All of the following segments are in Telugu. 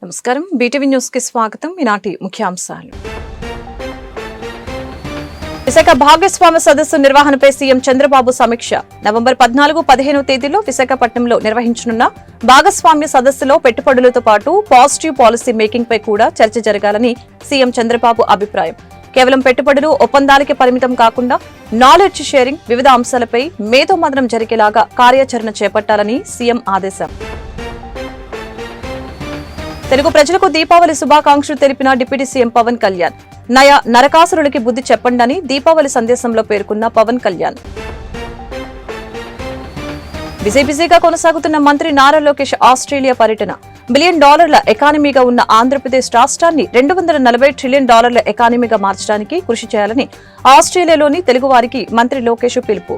నమస్కారం బీటీవీ న్యూస్ కి స్వాగతం. ఈనాటి ముఖ్యాంశాలు. విశాఖ భాగస్వామ్య సదస్సు నిర్వహణపై సీఎం చంద్రబాబు సమీక్ష. నవంబర్ 14-15 తేదీల్లో విశాఖపట్నంలో నిర్వహించనున్న భాగస్వామ్య సదస్సులో పెట్టుబడులతో పాటు పాజిటివ్ పాలసీ మేకింగ్ పై కూడా చర్చ జరగాలని సీఎం చంద్రబాబు అభిప్రాయం. కేవలం పెట్టుబడులు ఒప్పందాలకే పరిమితం కాకుండా నాలెడ్జ్ షేరింగ్, వివిధ అంశాలపై మేధోమథనం జరిగేలాగా కార్యాచరణ చేపట్టాలని సీఎం ఆదేశం. తెలుగు ప్రజలకు దీపావళి శుభాకాంక్షలు తెలిపిన డిప్యూటీ సీఎం పవన్ కళ్యాణ్. నరకాసురులకి బుద్ధి చెప్పండని దీపావళి సందేశంలో పేర్కొన్న పవన్ కళ్యాణ్. బిజీగా కొనసాగుతున్న మంత్రి నారా లోకేష్ ఆస్ట్రేలియా పర్యటన. $1 బిలియన్ ఎకానమీగా ఉన్న ఆంధ్రప్రదేశ్ రాష్ట్రాన్ని $240 ట్రిలియన్ ఎకానమీగా మార్చడానికి కృషి చేయాలని ఆస్ట్రేలియాలోని తెలుగువారికి మంత్రి లోకేష్ పిలుపు.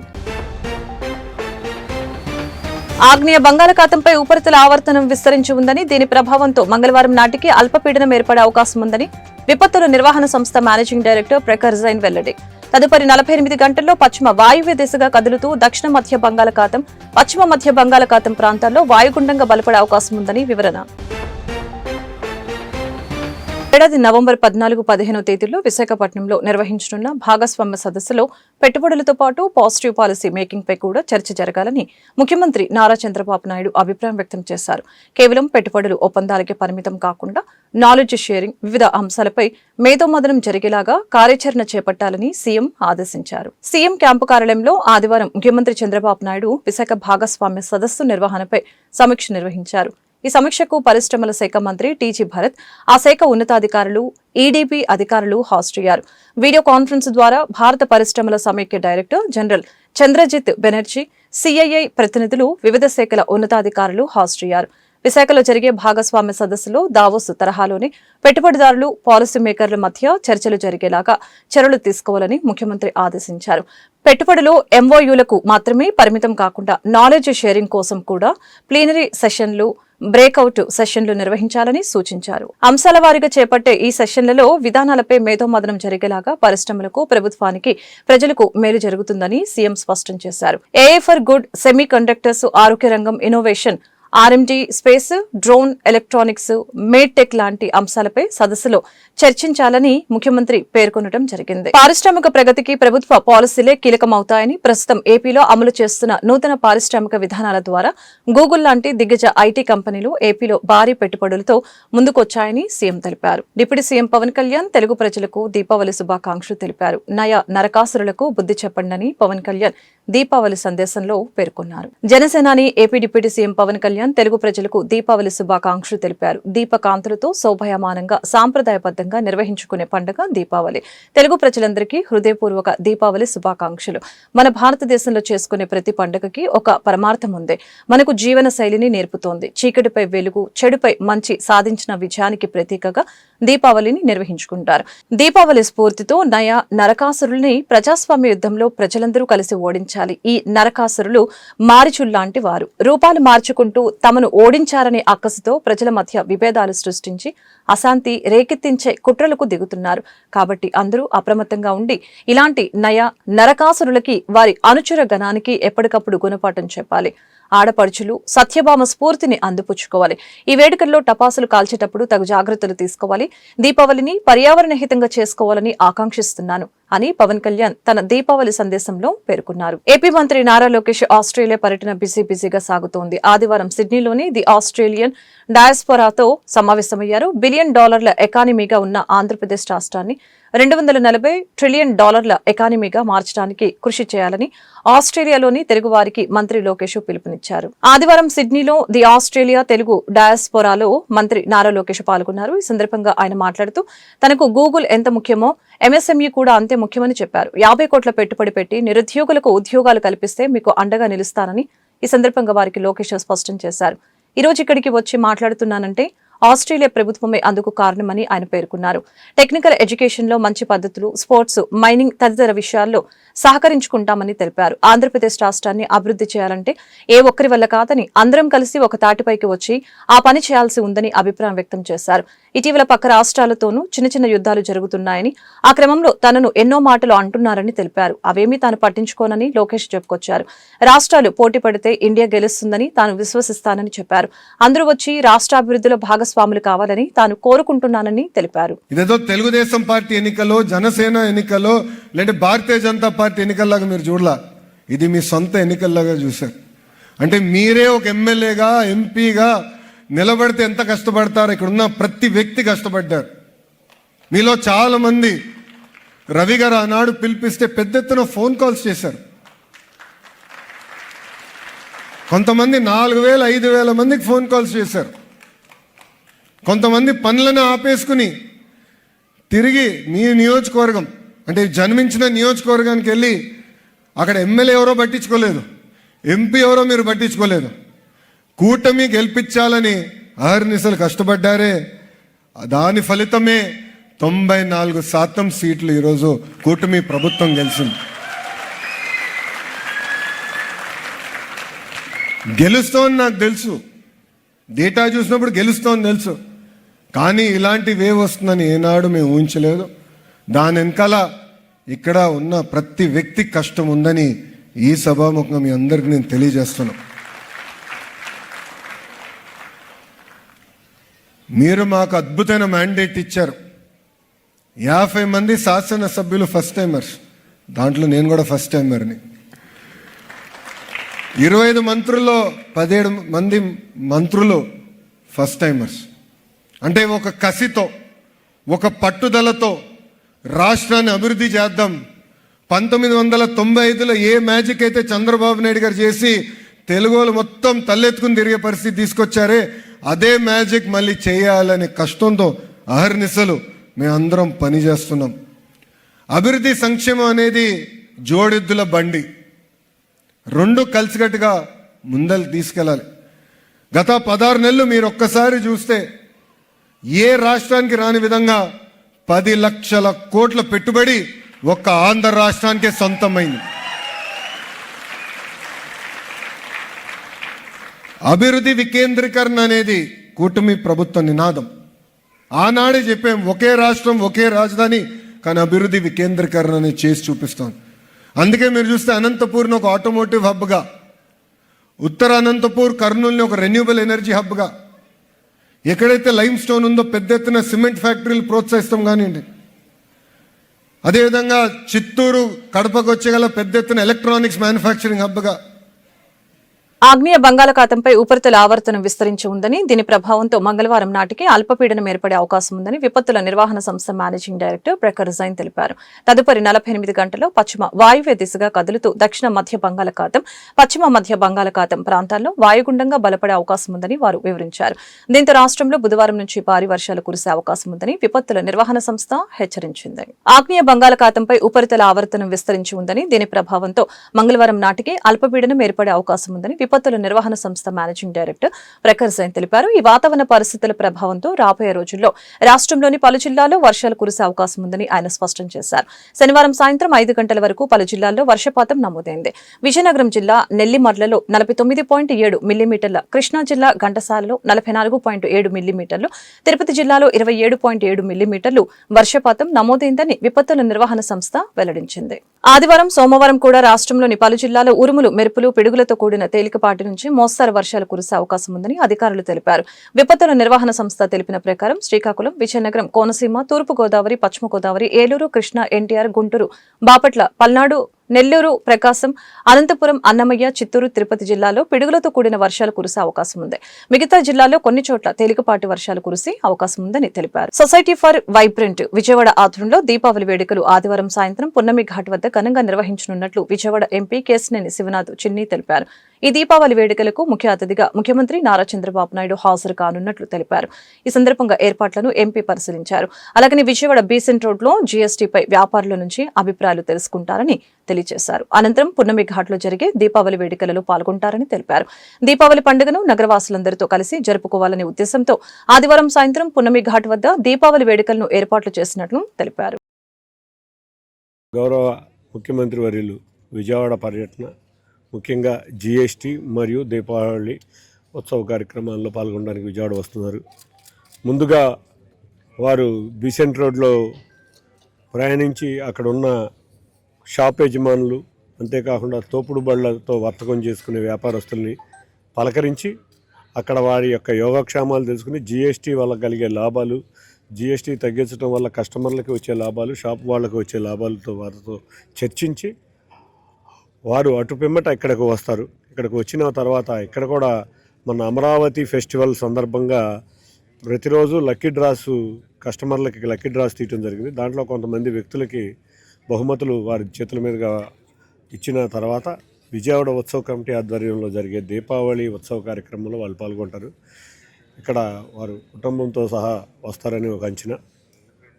ఆగ్నేయ బంగాళాఖాతంపై ఉపరితల ఆవర్తనం విస్తరించి ఉందని, దీని ప్రభావంతో మంగళవారం నాటికి అల్పపీడనం ఏర్పడే అవకాశం ఉందని విపత్తుల నిర్వహణ సంస్థ మేనేజింగ్ డైరెక్టర్ ప్రఖర్ జైన్ వెల్లడి. తదుపరి 48 గంటల్లో పశ్చిమ వాయువ్య దిశగా కదులుతూ దక్షిణ మధ్య బంగాళాఖాతం, పశ్చిమ మధ్య బంగాళాఖాతం ప్రాంతాల్లో వాయుగుండంగా బలపడే అవకాశం ఉందని వివరణ. ఏడాది నవంబర్ 14-15 తేదీల్లో విశాఖపట్నంలో నిర్వహించనున్న భాగస్వామ్య సదస్సులో పెట్టుబడులతో పాటు పాజిటివ్ పాలసీ మేకింగ్ పై కూడా చర్చ జరగాలని ముఖ్యమంత్రి నారా చంద్రబాబు నాయుడు అభిప్రాయం వ్యక్తం చేశారు. కేవలం పెట్టుబడులు ఒప్పందాలకే పరిమితం కాకుండా నాలెడ్జ్ షేరింగ్, వివిధ అంశాలపై మేధోమథనం జరిగేలాగా కార్యాచరణ చేపట్టాలని సీఎం ఆదేశించారు. సీఎం క్యాంపు కార్యాలయంలో ఆదివారం ముఖ్యమంత్రి చంద్రబాబు నాయుడు విశాఖ భాగస్వామ్య సదస్సు నిర్వహణపై సమీక్ష నిర్వహించారు. ఈ సమీక్షకు పరిశ్రమల శాఖ మంత్రి టీజీ భరత్, ఆ శాఖ ఉన్నతాధికారులు, ఈడీపీ అధికారులు హాజరయ్యారు. వీడియో కాన్ఫరెన్స్ ద్వారా భారత పరిశ్రమల సమైక్య director general Chandrajit Banerjee, CII ప్రతినిధులు, వివిధ శాఖల ఉన్నతాధికారులు హాజరయ్యారు. విశాఖలో జరిగే భాగస్వామ్య సదస్సులో దావోస్ తరహాలోనే పెట్టుబడిదారులు, పాలసీ మేకర్ల మధ్య చర్చలు జరిగేలాగా చర్యలు తీసుకోవాలని ముఖ్యమంత్రి ఆదేశించారు. పెట్టుబడులు ఎంఓయూలకు మాత్రమే పరిమితం కాకుండా నాలెడ్జ్ షేరింగ్ కోసం కూడా ప్లీనరీ సెషన్లు, బ్రేక్అవుట్ సెషన్లు నిర్వహించాలని సూచించారు. అంశాల వారీగా చేపట్టే ఈ సెషన్లలో విధానాలపై మేధోమథనం జరిగేలాగా పరిశ్రమలకు, ప్రభుత్వానికి, ప్రజలకు మేలు జరుగుతుందని సీఎం స్పష్టం చేశారు. AI for good, semiconductors, ఆరోగ్య రంగం, innovation, RND, space, drone, electronics, med tech లాంటి అంశాలపై సదస్సులో చర్చించాలని ముఖ్యమంత్రి పేర్కొనడం జరిగింది. పారిశ్రామిక ప్రగతికి ప్రభుత్వ పాలసీలే కీలకమవుతాయని, ప్రస్తుతం ఏపీలో అమలు చేస్తున్న నూతన పారిశ్రామిక విధానాల ద్వారా గూగుల్ లాంటి దిగ్గజ ఐటీ కంపెనీలు ఏపీలో భారీ పెట్టుబడులతో ముందుకొచ్చాయని సీఎం తెలిపారు. డిప్యూటీ సీఎం పవన్ కళ్యాణ్ తెలుగు ప్రజలకు దీపావళి శుభాకాంక్షలు తెలిపారు. నరకాసురులకు బుద్ధి చెప్పండని పవన్ కళ్యాణ్ దీపావళి సందేశంలో పేర్కొన్నారు. జనసేనాని AP deputy CM Pawan Kalyan Telugu ప్రజలకు దీపావళి శుభాకాంక్షలు తెలిపారు. దీపకాంతులతో శోభాయమానంగా సాంప్రదాయబద్ధంగా నిర్వహించుకునే పండుగ దీపావళి. తెలుగు ప్రజలందరికీ హృదయపూర్వక దీపావళి శుభాకాంక్షలు. మన భారతదేశంలో చేసుకునే ప్రతి పండుగకి ఒక పరమార్థం ఉంది. మనకు జీవన శైలిని నేర్పుతోంది. చీకటిపై వెలుగు, చెడుపై మంచి సాధించిన విజయానికి ప్రతీకగా దీపావళిని నిర్వహించుకుంటారు. దీపావళి స్ఫూర్తితో నరకాసురుల్ని ప్రజాస్వామ్య యుద్ధంలో ప్రజలందరూ కలిసి ఓడించాలి. ఈ నరకాసురులు మారిచుల్లాంటి వారు. రూపాలు మార్చుకుంటూ తమను ఓడించారనే అక్కసుతో ప్రజల మధ్య విభేదాలు సృష్టించి అశాంతి రేకెత్తించే కుట్రలకు దిగుతున్నారు. కాబట్టి అందరూ అప్రమత్తంగా ఉండి ఇలాంటి నరకాసురులకి, వారి అనుచర గణానికి ఎప్పటికప్పుడు గుణపాఠం చెప్పాలి. ఆడపడుచులు సత్యభామ స్ఫూర్తిని అందిపుచ్చుకోవాలి. ఈ వేడుకల్లో టపాసులు కాల్చేటప్పుడు తగు జాగ్రత్తలు తీసుకోవాలి. దీపావళిని పర్యావరణ హితంగా చేసుకోవాలని ఆకాంక్షిస్తున్నాను అని పవన్ కళ్యాణ్ తన దీపావళి సందేశంలో పేర్కొన్నారు. ఏపీ మంత్రి నారా లోకేష్ ఆస్ట్రేలియా పర్యటన బిజీగా సాగుతోంది. ఆదివారం సిడ్నీలోని ది ఆస్ట్రేలియన్ డయాస్పోరాతో సమావేశమయ్యారు. $1 బిలియన్ ఎకానమీగా ఉన్న ఆంధ్రప్రదేశ్ రాష్ట్రాన్ని $240 ట్రిలియన్ ఎకానమీగా మార్చడానికి కృషి చేయాలని ఆస్ట్రేలియాలోని తెలుగువారికి మంత్రి లోకేష్ పిలుపునిచ్చారు. ఆదివారం సిడ్నీలో ది ఆస్ట్రేలియా తెలుగు డయాస్పోరాలో మంత్రి నారా లోకేష్ పాల్గొన్నారు. ఈ సందర్భంగా ఆయన మాట్లాడుతూ తనకు గూగుల్ ఎంత ముఖ్యమో ఎంఎస్ఎంఈ కూడా అంతే ముఖ్యమని చెప్పారు. 50 కోట్ల పెట్టుబడి పెట్టి నిరుద్యోగులకు ఉద్యోగాలు కల్పిస్తే మీకు అండగా నిలుస్తానని ఈ సందర్భంగా వారికి లోకేష్ స్పష్టం చేశారు. ఈ రోజు ఇక్కడికి వచ్చి మాట్లాడుతున్నానంటే ఆస్ట్రేలియా ప్రభుత్వమే అందుకు కారణమని ఆయన పేర్కొన్నారు. టెక్నికల్ ఎడ్యుకేషన్ లో మంచి పద్ధతులు, స్పోర్ట్స్, మైనింగ్ తదితర విషయాల్లో సహకరించుకుంటామని తెలిపారు. ఆంధ్రప్రదేశ్ రాష్ట్రాన్ని అభివృద్ధి చేయాలంటే ఏ ఒక్కరి వల్ల కాదని అందరం కలిసి ఒక తాటిపైకి వచ్చి ఆ పని చేయాల్సి ఉందని అభిప్రాయం వ్యక్తం చేశారు. ఇటీవల పక్క రాష్ట్రాలతోనూ చిన్న యుద్ధాలు జరుగుతున్నాయని, ఆ క్రమంలో తనను ఎన్నో మాటలు అంటున్నారని తెలిపారు. అవేమీ తాను పట్టించుకోనని లోకేష్ చెప్పుకొచ్చారు. రాష్ట్రాలు పోటీ పడితే ఇండియా గెలుస్తుందని తాను విశ్వసిస్తానని చెప్పారు. అందరూ వచ్చి రాష్ట్రాభివృద్ధిలో భాగస్వామ్యం భాగస్వాములు కావాలని తాను కోరుకుంటున్నానని తెలిపారు. ఇదేదో తెలుగుదేశం పార్టీ ఎన్నికలో, జనసేన ఎన్నికలో, లేదంటే భారతీయ జనతా పార్టీ ఎన్నికల్లాగా మీరు చూడలా. ఇది మీ సొంత ఎన్నికల్లాగా చూశారు. అంటే మీరే ఒక ఎమ్మెల్యేగా, ఎంపీగా నిలబడితే ఎంత కష్టపడతారో ఇక్కడ ఉన్న ప్రతి వ్యక్తి కష్టపడ్డారు. మీలో చాలా మంది రవి గారు ఆనాడు పిలిపిస్తే పెద్ద ఎత్తున ఫోన్ కాల్స్ చేశారు. కొంతమంది 4,000, 5,000 మందికి ఫోన్ కాల్స్ చేశారు. కొంతమంది పనులను ఆపేసుకుని తిరిగి మీ నియోజకవర్గం అంటే జన్మించిన నియోజకవర్గానికి వెళ్ళి అక్కడ ఎమ్మెల్యే ఎవరో పట్టించుకోలేదు, ఎంపీ ఎవరో మీరు పట్టించుకోలేదు. కూటమి గెలిపించాలని అహర్నిశలు కష్టపడ్డారే, దాని ఫలితమే 94% సీట్లు ఈరోజు కూటమి ప్రభుత్వం గెలిచింది. గెలుస్తోంది నాకు తెలుసు, డేటా చూసినప్పుడు గెలుస్తోంది తెలుసు. కానీ ఇలాంటి వేవ్ వస్తుందని ఏనాడు మేము ఊహించలేదు. దాని వెనకాల ఇక్కడ ఉన్న ప్రతి వ్యక్తి కష్టం ఉందని ఈ సభాముఖంగా మీ అందరికీ నేను తెలియజేస్తున్నాను. మీరు మాకు అద్భుతమైన మ్యాండేట్ ఇచ్చారు. 50 మంది శాసనసభ్యులు ఫస్ట్ టైమర్స్, దాంట్లో నేను కూడా ఫస్ట్ టైమర్ని. 25 మంత్రుల్లో 17 మంది మంత్రులు ఫస్ట్ టైమర్స్. అంటే ఒక కసితో, ఒక పట్టుదలతో రాష్ట్రాన్ని అభివృద్ధి చేద్దాం. 1995లో ఏ మ్యాజిక్ అయితే చంద్రబాబు నాయుడు గారు చేసి తెలుగు వాళ్ళు మొత్తం తలెత్తుకుని తిరిగే పరిస్థితి తీసుకొచ్చారే, అదే మ్యాజిక్ మళ్ళీ చేయాలనే కష్టంతో అహర్నిశలు మేమందరం పనిచేస్తున్నాం. అభివృద్ధి సంక్షేమం అనేది జోడెద్దుల బండి, రెండు కలిసికట్టుగా ముందలు తీసుకెళ్ళాలి. గత 16 నెలలు మీరు ఒక్కసారి చూస్తే ఏ రాష్ట్రానికి రాని విధంగా 10 లక్షల కోట్ల పెట్టుబడి ఒక్క ఆంధ్ర రాష్ట్రానికే సొంతమైంది. అభివృద్ధి వికేంద్రీకరణ అనేది కూటమి ప్రభుత్వ నినాదం. ఆనాడే చెప్పాం, ఒకే రాష్ట్రం ఒకే రాజధాని, కానీ అభివృద్ధి వికేంద్రీకరణ అనేది చేసి చూపిస్తాం. అందుకే మీరు చూస్తే అనంతపూర్ని ఒక ఆటోమోటివ్ హబ్గా, ఉత్తర అనంతపూర్ కర్నూలుని ఒక రెన్యూబుల్ ఎనర్జీ హబ్గా, ఎక్కడైతే లైమ్ స్టోన్ ఉందో పెద్ద ఎత్తున సిమెంట్ ఫ్యాక్టరీలు ప్రోత్సహిస్తాం కానివ్వండి. అదేవిధంగా చిత్తూరు, కడపకు వచ్చేగల పెద్ద ఎత్తున ఎలక్ట్రానిక్స్ మ్యానుఫ్యాక్చరింగ్ హబ్గా. ఆగ్నేయ బంగాళాఖాతంపై ఉపరితల ఆవర్తనం విస్తరించి ఉందని, దీని ప్రభావంతో మంగళవారం నాటికి అల్పపీడనం ఏర్పడే అవకాశం ఉందని విపత్తుల నిర్వహణ సంస్థ మేనేజింగ్ డైరెక్టర్ ప్రఖర్ జైన్ తెలిపారు. తదుపరి 48 గంటల్లో పశ్చిమ వాయువ్య దిశగా కదులుతూ దక్షిణ మధ్య బంగాళాఖాతం, పశ్చిమ మధ్య బంగాళాఖాతం ప్రాంతాల్లో వాయుగుండంగా బలపడే అవకాశం ఉందని వారు వివరించారు. దీంతో రాష్ట్రంలో బుధవారం నుంచి భారీ వర్షాలు కురిసే అవకాశం ఉందని విపత్తుల నిర్వహణ సంస్థ హెచ్చరించింది. ఆగ్నేయ బంగాళాఖాతంపై ఉపరితల ఆవర్తనం విస్తరించి ఉందని, దీని ప్రభావంతో మంగళవారం నాటికి అల్పపీడనం ఏర్పడే అవకాశం ఉందని విపత్తుల నిర్వహణ సంస్థ మేనేజింగ్ డైరెక్టర్ ప్రఖర్ జైన్ తెలిపారు. ఈ వాతావరణ పరిస్థితుల ప్రభావంతో రాబోయే రోజుల్లో రాష్ట్రంలోని పలు జిల్లాల్లో వర్షాలు కురిసే అవకాశం ఉందని ఆయన స్పష్టం చేశారు. శనివారం సాయంత్రం 5 గంటల వరకు పలు జిల్లాల్లో వర్షపాతం నమోదైంది. విజయనగరం జిల్లా నెల్లిమర్లలో 49.7 మిల్లీమీటర్ల, కృష్ణా జిల్లా ఘంటసాలలో 44.7 మిల్లీమీటర్లు, తిరుపతి జిల్లాలో 27.7 మిల్లీమీటర్లు వర్షపాతం నమోదైందని విపత్తుల నిర్వహణ సంస్థ వెల్లడించింది. ఆదివారం, సోమవారం కూడా రాష్ట్రంలోని పలు జిల్లాలో ఉరుములు, మెరుపులు, పిడుగులతో కూడిన తేలికపాటి నుంచి మోస్తరు వర్షాలు కురిసే అవకాశం ఉందని అధికారులు తెలిపారు. విపత్తుల నిర్వహణ సంస్థ తెలిపిన ప్రకారం శ్రీకాకుళం, విజయనగరం, కోనసీమ, తూర్పు గోదావరి, పశ్చిమ గోదావరి, ఏలూరు, కృష్ణా, ఎన్టీఆర్, గుంటూరు, బాపట్ల, పల్నాడు, నెల్లూరు, ప్రకాశం, అనంతపురం, అన్నమయ్య, చిత్తూరు, తిరుపతి జిల్లాలో పిడుగులతో కూడిన వర్షాలు కురిసే అవకాశం ఉంది. మిగతా జిల్లాల్లో కొన్ని చోట్ల తేలికపాటి వర్షాలు కురిసే అవకాశం ఉందని తెలిపారు. సొసైటీ ఫర్ వైబ్రెంట్ విజయవాడ ఆధ్వర్యంలో దీపావళి వేడుకలు ఆదివారం సాయంత్రం పున్నమి ఘాట్ వద్ద ఘనంగా నిర్వహించనున్నట్లు విజయవాడ ఎంపీ కేశినేని శివనాథ్ చిన్ని తెలిపారు. ఈ దీపావళి వేడుకలకు ముఖ్య అతిథిగా ముఖ్యమంత్రి నారా చంద్రబాబు నాయుడు హాజరు కానున్నట్లు తెలిపారు. ఈ సందర్భంగా ఏర్పాట్లను ఎంపీ పరిశీలించారు. అలాగని విజయవాడ బీసెంట్ రోడ్ లో జీఎస్టీపై వ్యాపారుల నుంచి అభిప్రాయాలు తెలుసుకుంటారని తెలియజేశారు. అనంతరం పున్నమి ఘాట్లో జరిగే దీపావళి వేడుకలలో పాల్గొంటారని తెలిపారు. దీపావళి పండుగను నగరవాసులందరితో కలిసి జరుపుకోవాలనే ఉద్దేశంతో ఆదివారం సాయంత్రం పున్నమి ఘాట్ వద్ద దీపావళి వేడుకలను ఏర్పాట్లు చేసినట్లు తెలిపారు. గౌరవ ముఖ్యమంత్రి వర్యులు విజయవాడ పర్యటన, ముఖ్యంగా జీఎస్టీ మరియు దీపావళి ఉత్సవ కార్యక్రమాల్లో పాల్గొనడానికి విజయవాడ వస్తున్నారు. ముందుగా వారు బీసెంట్ రోడ్లో ప్రయాణించి అక్కడ ఉన్న షాప్ యజమానులు, అంతేకాకుండా తోపుడు బళ్లతో వర్తకం చేసుకునే వ్యాపారస్తుల్ని పలకరించి అక్కడ వారి యొక్క యోగక్షేమాలు తెలుసుకుని జిఎస్టీ వల్ల కలిగే లాభాలు, జిఎస్టీ తగ్గించడం వల్ల కస్టమర్లకి వచ్చే లాభాలు, షాప్ వాళ్ళకి వచ్చే లాభాలతో వారితో చర్చించి వారు అటు పిమ్మట ఇక్కడికి వస్తారు. ఇక్కడికి వచ్చిన తర్వాత ఇక్కడ కూడా మన అమరావతి ఫెస్టివల్ సందర్భంగా ప్రతిరోజు లక్కీ డ్రాస్ కస్టమర్లకి లక్కీ డ్రాస్ తీయటం జరిగింది. దాంట్లో కొంతమంది వ్యక్తులకి బహుమతులు వారి చేతుల మీదుగా ఇచ్చిన తర్వాత విజయవాడ ఉత్సవ కమిటీ ఆధ్వర్యంలో జరిగే దీపావళి ఉత్సవ కార్యక్రమంలో వాళ్ళు పాల్గొంటారు. ఇక్కడ వారు కుటుంబంతో సహా వస్తారని ఒక అంచనా.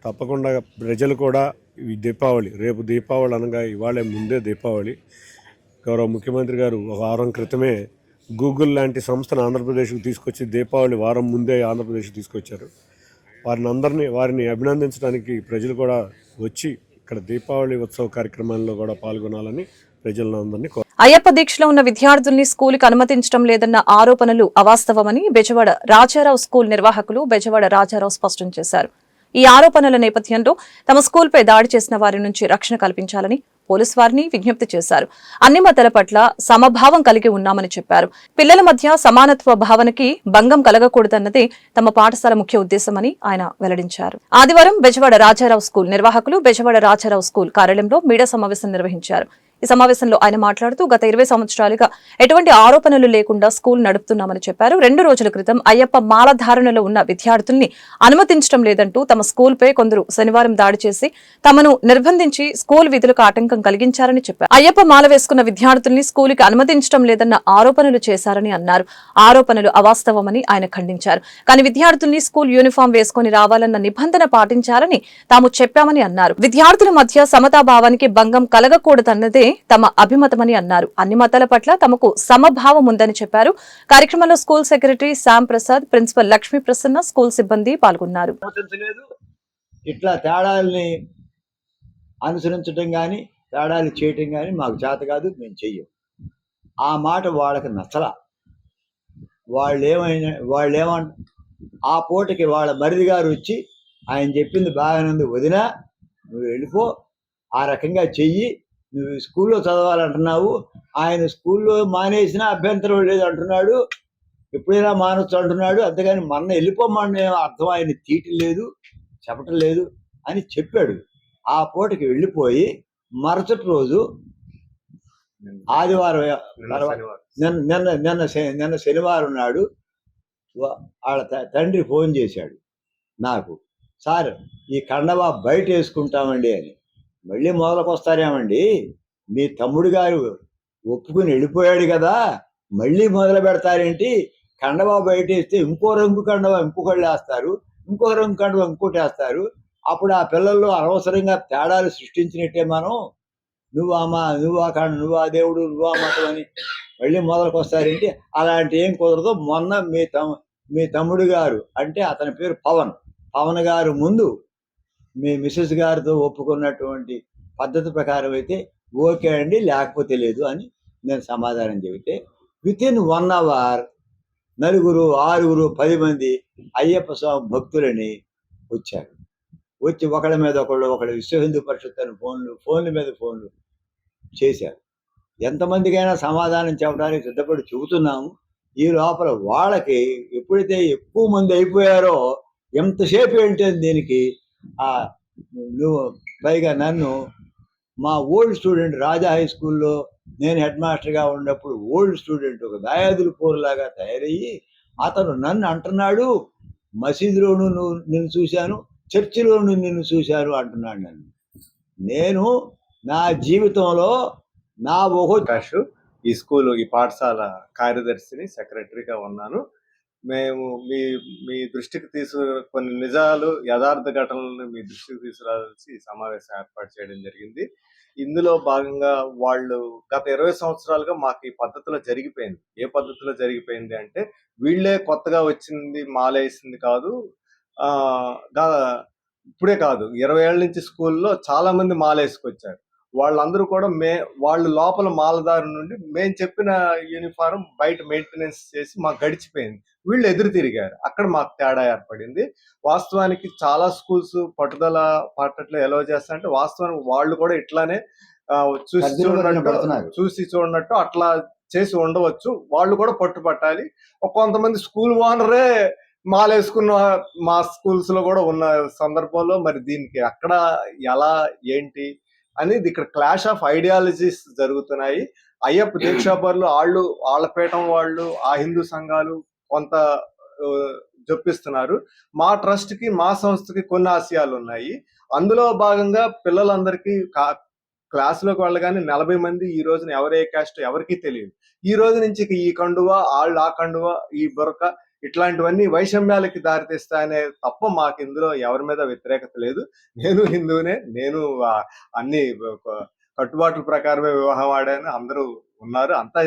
తప్పకుండా ప్రజలు కూడా ఈ దీపావళి, రేపు దీపావళి అనగా ఇవాళే ముందే దీపావళి. గౌరవ ముఖ్యమంత్రి గారు ఒక వారం క్రితమే గూగుల్ లాంటి సంస్థను ఆంధ్రప్రదేశ్కి తీసుకొచ్చి దీపావళి వారం ముందే ఆంధ్రప్రదేశ్కి తీసుకొచ్చారు. వారిని అభినందించడానికి ప్రజలు కూడా వచ్చి ఇక్కడ దీపావళి ఉత్సవ కార్యక్రమాల్లో కూడా పాల్గొనాలని ప్రజలందరినీ అయ్యప్ప దీక్షలో ఉన్న విద్యార్థుల్ని స్కూలుకి అనుమతించడం లేదన్న ఆరోపణలు అవాస్తవమని బెజవాడ రాజారావు స్కూల్ నిర్వాహకులు బెజవాడ రాజారావు స్పష్టం చేశారు. ఈ ఆరోపణల నేపథ్యంలో తమ స్కూల్పై దాడి చేసిన వారి నుంచి రక్షణ కల్పించాలని పోలీసు వారిని విజ్ఞప్తి చేశారు. అన్ని మతాల పట్ల సమభావం కలిగి ఉన్నామని చెప్పారు. పిల్లల మధ్య సమానత్వ భావనకి భంగం కలగకూడదన్నదే తమ పాఠశాల ముఖ్య ఉద్దేశమని ఆయన వెల్లడించారు. ఆదివారం బెజవాడ రాజారావు స్కూల్ నిర్వాహకులు బెజవాడ రాజారావు స్కూల్ కార్యాలయంలో మీడియా సమావేశం నిర్వహించారు. ఈ సమావేశంలో ఆయన మాట్లాడుతూ గత 20 సంవత్సరాలుగా ఎటువంటి ఆరోపణలు లేకుండా స్కూల్ నడుపుతున్నామని చెప్పారు. 2 రోజుల క్రితం అయ్యప్ప మాలధారణలో ఉన్న విద్యార్థుల్ని అనుమతించడం లేదంటూ తమ స్కూల్పై కొందరు శనివారం దాడి చేసి తమను నిర్బంధించి స్కూల్ విధులకు ఆటంకం కలిగించారని చెప్పారు. అయ్యప్ప మాల వేసుకున్న విద్యార్థుల్ని స్కూలుకి అనుమతించడం లేదన్న ఆరోపణలు చేశారని అన్నారు. ఆరోపణలు అవాస్తవమని ఆయన ఖండించారు. కానీ విద్యార్థుల్ని స్కూల్ యూనిఫామ్ వేసుకుని రావాలన్న నిబంధన పాటించాలని తాము చెప్పామని అన్నారు. విద్యార్థుల మధ్య సమతాభావానికి భంగం కలగకూడదన్నదే తమ అభిమతమని అన్నారు. అన్ని మతాల పట్ల తమకు సమభావం ఉందని చెప్పారు. కార్యక్రమంలో school secretary Shyam Prasad, principal Lakshmi Prasanna, school సిబ్బంది పాల్గొన్నారు. ఇట్లా తేడాలని అనుసరించడం కానీ తేడాలు చేయటం కానీ మాకు చేత కాదు, మేము చెయ్యం. ఆ మాట వాళ్ళకి నచ్చలా. వాళ్ళేమంట ఆ పూటకి వాళ్ళ మరిది గారు వచ్చి ఆయన చెప్పింది బాగానంది, వదినా నువ్వు వెళ్ళిపో, ఆ రకంగా చెయ్యి, నువ్వు స్కూల్లో చదవాలంటున్నావు, ఆయన స్కూల్లో మానేసినా అభ్యంతరం లేదు అంటున్నాడు, ఎప్పుడైనా మానొచ్చు అంటున్నాడు, అంతేగాని మొన్న వెళ్ళిపోమని అర్థం ఆయన తీయటం లేదు, చెప్పటం లేదు అని చెప్పాడు. ఆ పూటకి వెళ్ళిపోయి మరుసటి రోజు ఆదివారం నిన్న శనివారం నాడు వాళ్ళ తండ్రి ఫోన్ చేశాడు నాకు, సార్ ఈ కండవా బయట వేసుకుంటామండి అని. మళ్ళీ మొదలకు వస్తారేమండి, మీ తమ్ముడు గారు ఒప్పుకుని వెళ్ళిపోయాడు కదా, మళ్ళీ మొదలు పెడతారేంటి? కండవా బయట వేస్తే ఇంకో రంగు కండవా ఇంకొకళ్ళు వేస్తారు, ఇంకో రంగు కండవా ఇంకోటి వేస్తారు. అప్పుడు ఆ పిల్లల్లో అనవసరంగా తేడాలు సృష్టించినట్టే మనం. నువ్వు ఆ దేవుడు, నువ్వు ఆ మతం అని మళ్ళీ మొదలకు వస్తారేంటి? అలాంటి ఏం కుదరదు. మొన్న మీ తమ్ముడు గారు, అంటే అతని పేరు పవన్ గారు ముందు మీ మిస్సెస్ గారితో ఒప్పుకున్నటువంటి పద్ధతి ప్రకారం అయితే ఓకే అండి, లేకపోతే లేదు అని నేను సమాధానం చెబితే వితిన్ 1 అవర్ 4, 6, 10 మంది అయ్యప్ప స్వామి భక్తులని వచ్చారు. వచ్చి ఒకళ్ళ మీద ఒకళ్ళు విశ్వ హిందూ పరిషత్ అని ఫోన్ల మీద ఫోన్లు చేశారు. ఎంతమందికైనా సమాధానం చెప్పడానికి సిద్ధపడి చెబుతున్నాము. ఈ లోపల వాళ్ళకి ఎప్పుడైతే ఎక్కువ మంది అయిపోయారో, ఎంతసేపు ఏంటని దీనికి నువ్వు పైగా నన్ను మా ఓల్డ్ స్టూడెంట్ రాజా హై స్కూల్లో నేను హెడ్ మాస్టర్గా ఉన్నప్పుడు ఓల్డ్ స్టూడెంట్ ఒక దాయాదుల పోరులాగా తయారయ్యి అతను నన్ను అంటున్నాడు, మసీదులోను నిన్ను చూశాను, చర్చిలోను నిన్ను చూశాను అంటున్నాడు నన్ను. నేను నా జీవితంలో నా ఈ స్కూల్ ఈ పాఠశాల కార్యదర్శిని, సెక్రటరీగా ఉన్నాను. మేము మీ దృష్టికి కొన్ని నిజాలు, యథార్థ ఘటనలను మీ దృష్టికి తీసుకురావాల్సి ఈ సమావేశం ఏర్పాటు చేయడం జరిగింది. ఇందులో భాగంగా వాళ్ళు గత 20 సంవత్సరాలుగా మాకు ఈ పద్ధతిలో జరిగిపోయింది. ఏ పద్ధతిలో జరిగిపోయింది అంటే, వీళ్ళే కొత్తగా వచ్చింది మాలేసింది కాదు, ఇప్పుడే కాదు 20 ఏళ్ళ నుంచి స్కూల్లో చాలా మంది మాలేసుకొచ్చారు. వాళ్ళందరూ కూడా వాళ్ళు లోపల మాలదారు నుండి మేము చెప్పిన యూనిఫారం బయట మెయింటెనెన్స్ చేసి మాకు గడిచిపోయింది. వీళ్ళు ఎదురు తిరిగారు, అక్కడ మాకు తేడా ఏర్పడింది. వాస్తవానికి చాలా స్కూల్స్ పట్టుదల పట్టట్లో ఎలా చేస్తారంటే, వాస్తవానికి వాళ్ళు కూడా ఇట్లానే చూసి చూడనట్టు అట్లా చేసి ఉండవచ్చు, వాళ్ళు కూడా పట్టుపట్టాలి. కొంతమంది స్కూల్ ఓనరే మాలేసుకున్న మా స్కూల్స్ లో కూడా ఉన్న సందర్భంలో మరి దీనికి అక్కడ ఎలా ఏంటి అనేది ఇక్కడ క్లాష్ ఆఫ్ ఐడియాలజీస్ జరుగుతున్నాయి. అయ్యప్ప దీక్షాపరులు వాళ్ళ పీఠం వాళ్ళు, ఆ హిందూ సంఘాలు కొంత జొప్పిస్తున్నారు. మా ట్రస్ట్ కి, మా సంస్థకి కొన్ని ఆశయాలు ఉన్నాయి. అందులో భాగంగా పిల్లలందరికీ క్లాసులోకి వెళ్ళగానే 40 మంది ఈ రోజున ఎవరే కాస్ట్ ఎవరికీ తెలియదు. ఈ రోజు నుంచి ఈ కండువా, ఆ కండువా, ఈ బురక ఇట్లాంటివన్నీ వైషమ్యాలకి దారితీస్తాయనే తప్ప మాకు ఇందులో ఎవరి మీద వ్యతిరేకత లేదు. నేను హిందువునే, నేను అన్ని కట్టుబాట్ల ప్రకారమే వివాహం ఆడాను, అందరూ ఉన్నారు, అంతా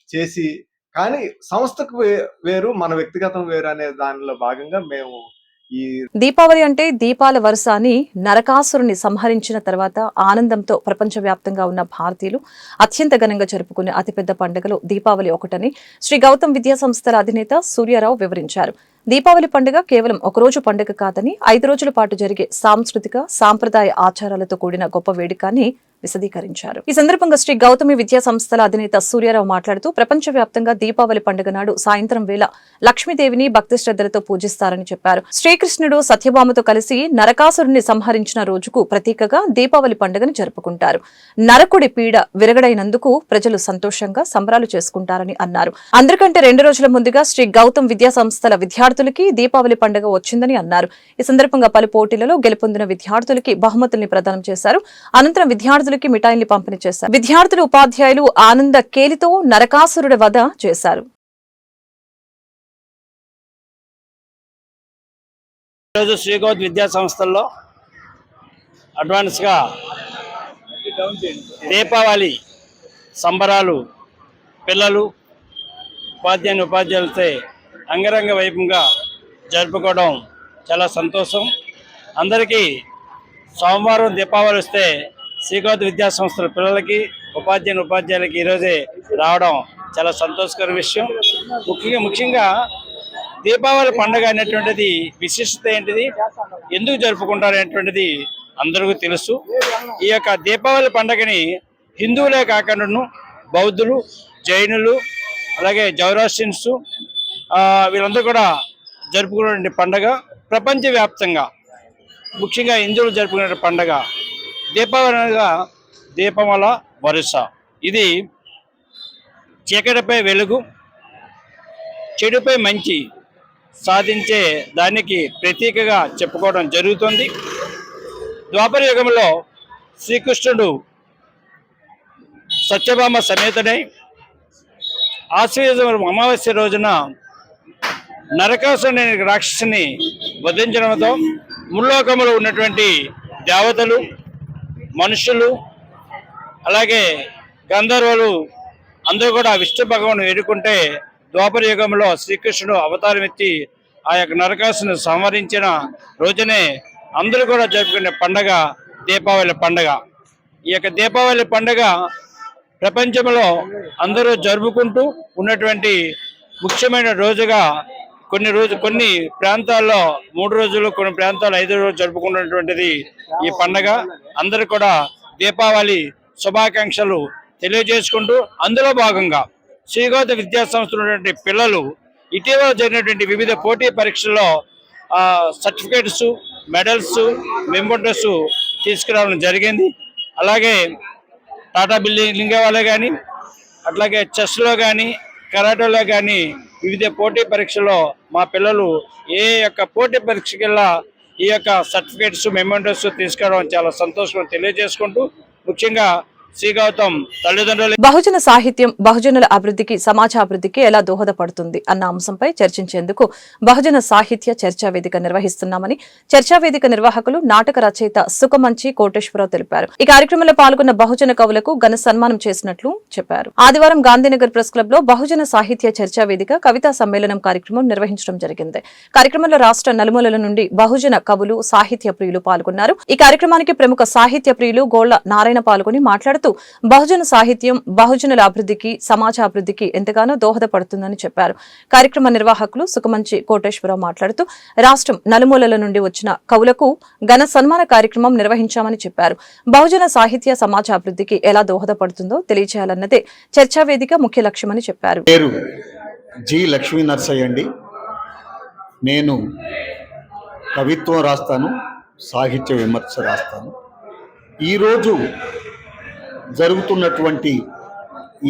చేసి, కానీ సంస్థకు వేరు, మన వ్యక్తిగతం వేరు అనే దానిలో భాగంగా మేము ఈ దీపావళి అంటే దీపాల వరుస అని నరకాసురుని సంహరించిన తర్వాత ఆనందంతో ప్రపంచవ్యాప్తంగా ఉన్న భారతీయులు అత్యంత ఘనంగా జరుపుకునే అతిపెద్ద పండుగలో దీపావళి ఒకటని శ్రీ గౌతమ్ విద్యా సంస్థల అధినేత సూర్యారావు వివరించారు. దీపావళి పండుగ కేవలం ఒకరోజు పండుగ కాదని 5 రోజుల పాటు జరిగే సాంస్కృతిక సాంప్రదాయ ఆచారాలతో కూడిన గొప్ప వేడుక అని విశదీకరించారు. ఈ సందర్భంగా శ్రీ గౌతమి విద్యా సంస్థల అధినేత సూర్యారావు మాట్లాడుతూ ప్రపంచవ్యాప్తంగా దీపావళి పండుగ నాడు సాయంత్రం వేళ లక్ష్మీదేవిని భక్తి శ్రద్ధలతో పూజిస్తారని చెప్పారు. శ్రీకృష్ణుడు సత్యభామతో కలిసి నరకాసురుని సంహరించిన రోజుకు ప్రతీకగా దీపావళి పండుగను జరుపుకుంటారు. నరకుడి పీడ విరగడైనందుకు ప్రజలు సంతోషంగా సంబరాలు చేసుకుంటారని అన్నారు. అందరికంటే 2 రోజుల ముందుగా శ్రీ గౌతమ్ విద్యా సంస్థల విద్యార్థులకి దీపావళి పండుగ వచ్చిందని అన్నారు. ఈ సందర్భంగా పలు పోటీలలో గెలుపొందిన విద్యార్థులకి బహుమతుల్ని ప్రదానం చేశారు. అనంతరం విద్యార్థులకి మిఠాయిల్ని పంపిణీ చేశారు. విద్యార్థులు, ఉపాధ్యాయులు ఆనంద కేలితో నరకాసురుడి వధ చేశారు. ఈరోజు శ్రీగౌత్ విద్యా సంస్థల్లో అడ్వాన్స్గా దీపావళి సంబరాలు పిల్లలు, ఉపాధ్యాయులతో అంగరంగ వైభవంగా జరుపుకోవడం చాలా సంతోషం. అందరికీ సోమవారం దీపావళి వస్తే శ్రీగౌత్ విద్యా సంస్థల పిల్లలకి, ఉపాధ్యాయులకి ఈరోజే రావడం చాలా సంతోషకర విషయం. ముఖ్యంగా దీపావళి పండుగ అనేటువంటిది విశిష్టత ఏంటిది, ఎందుకు జరుపుకుంటారు అనేటువంటిది అందరికీ తెలుసు. ఈ యొక్క దీపావళి పండుగని హిందువులే కాకుండా బౌద్ధులు, జైనులు, అలాగే జౌరాస్ట్రియన్స్ వీళ్ళందరూ కూడా జరుపుకునే పండుగ. ప్రపంచవ్యాప్తంగా ముఖ్యంగా హిందువులు జరుపుకునే పండుగ దీపావళి అనగా దీపముల వరుస. ఇది చీకటిపై వెలుగు, చెడుపై మంచి సాధించే దానికి ప్రతీకగా చెప్పుకోవడం జరుగుతుంది. ద్వాపర యుగంలో శ్రీకృష్ణుడు సత్యభామ సమేతుడై ఆశ్వయుజ అమావాస్య రోజున నరకాసురుని రాక్షసుని వధించడంతో ముల్లోకములో ఉన్నటువంటి దేవతలు, మనుషులు, అలాగే గంధర్వులు అందరూ కూడా విష్ణు భగవాను వేడుకుంటే ద్వాపర యుగంలో శ్రీకృష్ణుడు అవతారం ఎత్తి ఆ యొక్క నరకాసుని సంహరించిన రోజునే అందరూ కూడా జరుపుకునే పండగ దీపావళి పండగ. ఈ యొక్క దీపావళి పండగ ప్రపంచంలో అందరూ జరుపుకుంటూ ఉన్నటువంటి ముఖ్యమైన రోజుగా కొన్ని ప్రాంతాల్లో 3 రోజులు, కొన్ని ప్రాంతాల్లో 5 రోజులు జరుపుకున్నటువంటిది ఈ పండగ. అందరూ కూడా దీపావళి శుభాకాంక్షలు తెలియజేసుకుంటూ అందులో భాగంగా శ్రీగౌత విద్యా సంస్థలు ఉన్నటువంటి పిల్లలు ఇటీవల జరిగినటువంటి వివిధ పోటీ పరీక్షల్లో సర్టిఫికేట్స్, మెడల్స్, మెమోంటోస్ తీసుకురావడం జరిగింది. అలాగే టాటా బిల్డింగ్ వాళ్ళే కానీ, అట్లాగే చెస్లో కానీ, కరాటేలో కానీ వివిధ పోటీ పరీక్షల్లో మా పిల్లలు ఏ యొక్క పోటీ పరీక్షకెల్లా ఈ యొక్క సర్టిఫికేట్స్, మెమోంటోస్ తీసుకురావడం చాలా సంతోషం తెలియజేసుకుంటూ ముఖ్యంగా శ్రీ గౌతమ్ తల్లిదండ్రులు బహుజన సాహిత్యం బహుజనుల అభివృద్ధికి, సమాజాభివృద్ధికి ఎలా దోహదపడుతుంది అన్న అంశంపై చర్చించేందుకు బహుజన సాహిత్య చర్చా వేదిక నిర్వహిస్తున్నామని చర్చా వేదిక నిర్వాహకులు, నాటక రచయిత సుఖమంచి కోటేశ్వరరావు తెలిపారు. ఈ కార్యక్రమంలో పాల్గొన్న బహుజన కవులకు ఘన సన్మానం చేసినట్లు చెప్పారు. ఆదివారం గాంధీనగర్ ప్రెస్ క్లబ్ లో బహుజన సాహిత్య చర్చా వేదిక కవితా సమ్మేళనం కార్యక్రమం నిర్వహించడం జరిగింది. కార్యక్రమంలో రాష్ట్ర నలుమూలల నుండి బహుజన కవులు, సాహిత్య ప్రియులు పాల్గొన్నారు. ఈ కార్యక్రమానికి ప్రముఖ సాహిత్య ప్రియులు గోళ్ల నారాయణ పాల్గొని మాట్లాడుతూ మాట్లాడుతూ బహుజన సాహిత్యం బహుజనుల అభివృద్ధికి సమాజాభివృద్ధికి ఎంతగానో దోహదపడుతుందని చెప్పారు. కార్యక్రమ నిర్వాహకులు సుఖమంచి కోటేశ్వరరావు మాట్లాడుతూ రాష్ట్రం నలుమూలల నుండి వచ్చిన కవులకు ఘన సన్మాన కార్యక్రమం నిర్వహించామని చెప్పారు. బహుజన సాహిత్య సమాజాభివృద్ధికి ఎలా దోహదపడుతుందో తెలియజేయాలన్నదే చర్చా వేదిక ముఖ్య లక్ష్యమని చెప్పారు. పేరు జి లక్ష్మీ నరసయ్య అండి. నేను కవిత్వం రాస్తాను, సాహిత్య విమర్శ రాస్తాను. ఈరోజు జరుగుతున్నటువంటి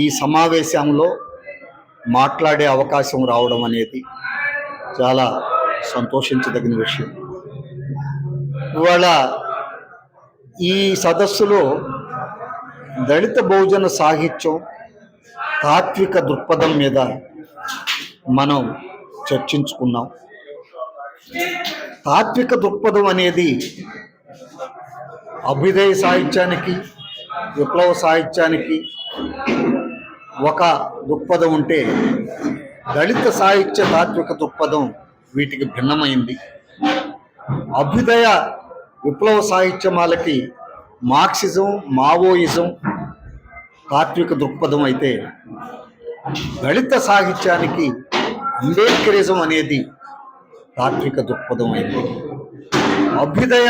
ఈ సమావేశంలో మాట్లాడే అవకాశం రావడం అనేది చాలా సంతోషించదగిన విషయం. ఇవాళ ఈ సదస్సులో దళిత బహుజన సాహిత్యం తాత్విక దృక్పథం మీద మనం చర్చించుకున్నాం. తాత్విక దృక్పథం అనేది అభ్యుదయ సాహిత్యానికి విప్లవ సాహిత్యానికి ఒక దృక్పథం ఉంటే దళిత సాహిత్య తాత్విక దృక్పథం వీటికి భిన్నమైంది. అభ్యుదయ విప్లవ సాహిత్యమాలకి మార్క్సిజం మావోయిజం తాత్విక దృక్పథం అయితే దళిత సాహిత్యానికి అంబేద్కరిజం అనేది తాత్విక దృక్పథం అయింది. అభ్యుదయ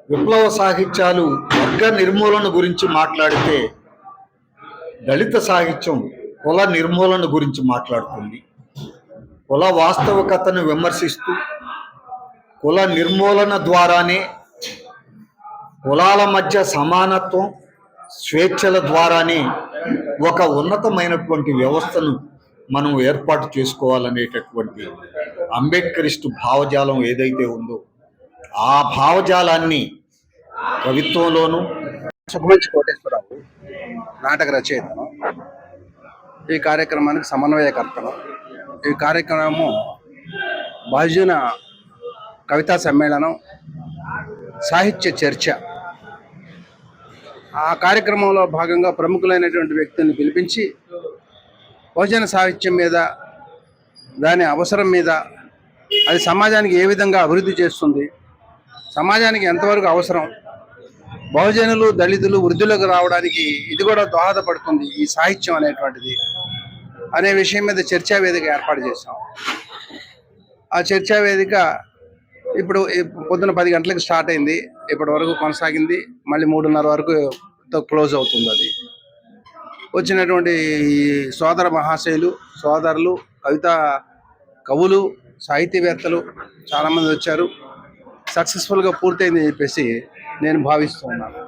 విప్లవ సాహిత్యాలు వర్గ నిర్మూలన గురించి మాట్లాడితే దళిత సాహిత్యం కుల నిర్మూలన గురించి మాట్లాడుతుంది. కుల వాస్తవికతను విమర్శిస్తూ కుల నిర్మూలన ద్వారానే కులాల మధ్య సమానత్వం స్వేచ్ఛల ద్వారానే ఒక ఉన్నతమైనటువంటి వ్యవస్థను మనం ఏర్పాటు చేసుకోవాలనేటటువంటి అంబేద్కరిస్టు భావజాలం ఏదైతే ఉందో ఆ భావజాలాన్ని కవిత్వంలోనూ. సుఖమంచి కోటేశ్వరరావు నాటక రచయితను, ఈ కార్యక్రమానికి సమన్వయకర్తను. ఈ కార్యక్రమము బహుజన కవితా సమ్మేళనం సాహిత్య చర్చ. ఆ కార్యక్రమంలో భాగంగా ప్రముఖులైనటువంటి వ్యక్తులను పిలిపించి బహుజన సాహిత్యం మీద, దాని అవసరం మీద, అది సమాజానికి ఏ విధంగా అభివృద్ధి చేస్తుంది, సమాజానికి ఎంతవరకు అవసరం, బహుజనులు దళితులు వృద్ధులకు రావడానికి ఇది కూడా దోహదపడుతుంది ఈ సాహిత్యం అనేటువంటిది అనే విషయం మీద చర్చా వేదిక ఏర్పాటు చేశాం. ఆ చర్చా వేదిక ఇప్పుడు పొద్దున 10 గంటలకు స్టార్ట్ అయింది, ఇప్పటి వరకు కొనసాగింది. మళ్ళీ 3:30 వరకు క్లోజ్ అవుతుంది. అది వచ్చినటువంటి సోదర మహాశయులు, సోదరులు, కవులు, సాహితీవేత్తలు చాలామంది వచ్చారు. సక్సెస్ఫుల్గా పూర్తయిందని చెప్పేసి నేను భావిస్తూ ఉన్నాను.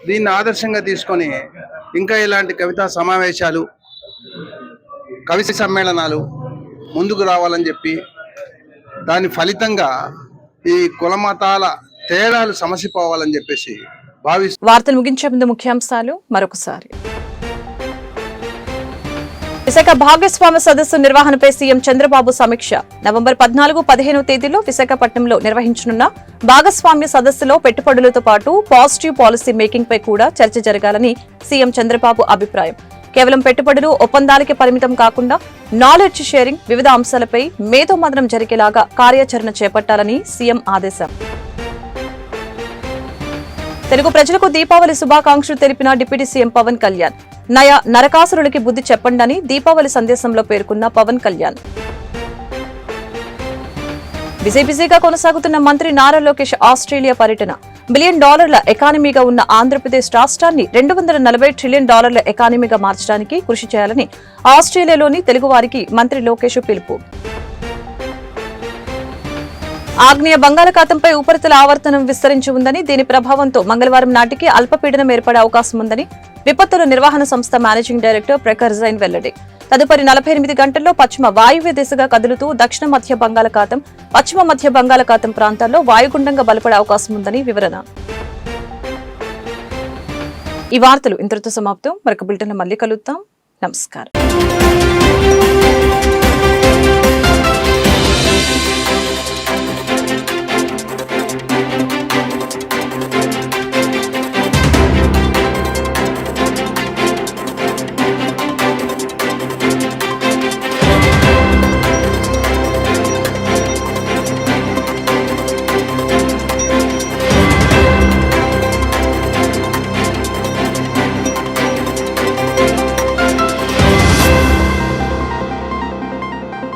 దీన్ని ఆదర్శంగా తీసుకొని ఇంకా ఇలాంటి కవితా సమావేశాలు, కవి సమ్మేళనాలు ముందుకు రావాలని చెప్పి, దాని ఫలితంగా ఈ కులమతాల తేడాలు సమసిపోవాలని చెప్పేసి భావిస్తూ. వార్తలు ముగించే ముందు ముఖ్యాంశాలు మరొకసారి. విశాఖ భాగస్వామ్య సదస్సు నిర్వహణపై సీఎం చంద్రబాబు సమీక్ష. నవంబర్ 14-15 తేదీల్లో విశాఖపట్నంలో నిర్వహించనున్న భాగస్వామ్య సదస్సులో పెట్టుబడులతో పాటు పాజిటివ్ పాలసీ మేకింగ్ పై కూడా చర్చ జరగాలని సీఎం చంద్రబాబు అభిప్రాయం. కేవలం పెట్టుబడులు ఒప్పందాలకి పరిమితం కాకుండా నాలెడ్జ్ షేరింగ్, వివిధ అంశాలపై మేధోమథనం జరిగేలాగా కార్యాచరణ చేపట్టాలని సీఎం ఆదేశం. తెలుగు ప్రజలకు దీపావళి శుభాకాంక్షలు తెలిపిన డిప్యూటీ సీఎం పవన్ కళ్యాణ్. నరకాసురులకి బుద్ధి చెప్పండని దీపావళి సందేశంలో పేర్కొన్న పవన్ కళ్యాణ్. బిజీగా కొనసాగుతున్న మంత్రి నారా లోకేష్ ఆస్ట్రేలియా పర్యటన. $1 బిలియన్ ఎకానమీగా ఉన్న ఆంధ్రప్రదేశ్ రాష్ట్రాన్ని $240 ట్రిలియన్ ఎకానమీగా మార్చడానికి కృషి చేయాలని ఆస్ట్రేలియాలోని తెలుగువారికి మంత్రి లోకేష్ పిలుపు. ఆగ్నేయ బంగాళాఖాతంపై ఉపరితల ఆవర్తనం విస్తరించి ఉందని, దీని ప్రభావంతో మంగళవారం నాటికి అల్పపీడనం ఏర్పడే అవకాశం ఉందని విపత్తుల నిర్వహణ సంస్థ మేనేజింగ్ డైరెక్టర్ ప్రఖర్ జైన్ వెల్లడి. తదుపరి 48 గంటల్లో పశ్చిమ వాయువ్య దిశగా కదులుతూ దక్షిణ మధ్య బంగాళాఖాతం, పశ్చిమ మధ్య బంగాళాఖాతం ప్రాంతాల్లో వాయుగుండంగా బలపడే అవకాశం ఉందని వివరణ. ఈ వార్తలు ఇంతటితో సమాప్తం. మరొక బులెటిన్లో మళ్ళీ కలుద్దాం. నమస్కారం.